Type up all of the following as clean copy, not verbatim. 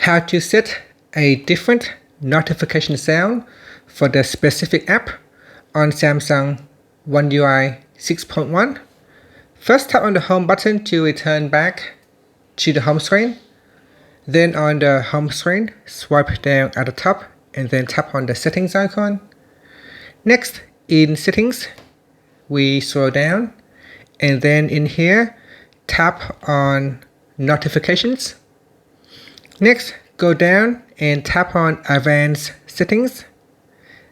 how to set a different notification sound for the specific app on Samsung One UI 6.1. First, tap on the home button to return back to the home screen. Then on the home screen, swipe down at the top and then tap on the settings icon. Next, in settings, we scroll down and then in here, tap on notifications. Next, go down and tap on advanced settings.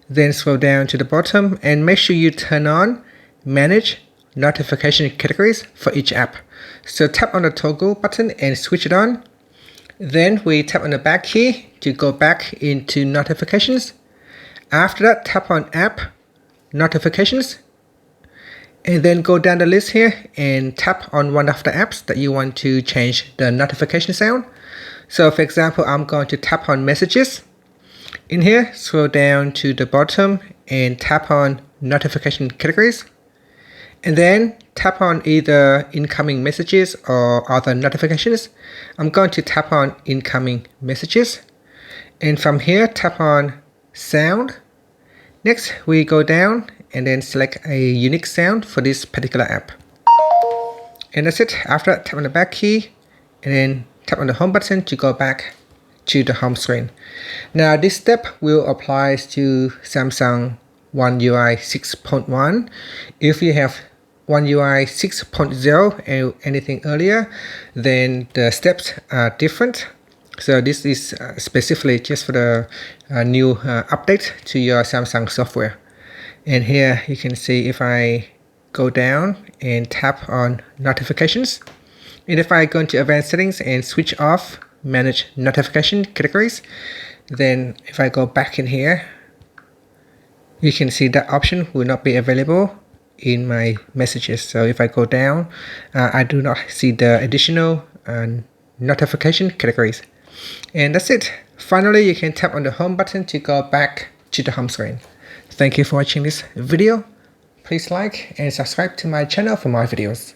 Then scroll down to the bottom and make sure you turn on manage notification categories for each app. So tap on the toggle button and switch it on. Then we tap on the back key to go back into notifications. After that, tap on app notifications and then go down the list here and tap on one of the apps that you want to change the notification sound. So for example, I'm going to tap on messages. In here, scroll down to the bottom and tap on notification categories. And then tap on either incoming messages or other notifications. I'm going to tap on incoming messages. And from here, tap on sound. Next, we go down and then select a unique sound for this particular app. And that's it. After that, tap on the back key and then tap on the home button to go back to the home screen. Now this step will apply to Samsung One UI 6.1. If you have One UI 6.0 and anything earlier, then the steps are different. So this is specifically just for the new update to your Samsung software. And here you can see if I go down and tap on notifications, and if I go into advanced settings and switch off manage notification categories, then if I go back in here, you can see that option will not be available in my messages. So if I go down, I do not see the additional notification categories. And that's it. Finally, you can tap on the home button to go back to the home screen. Thank you for watching this video. Please like and subscribe to my channel for more videos.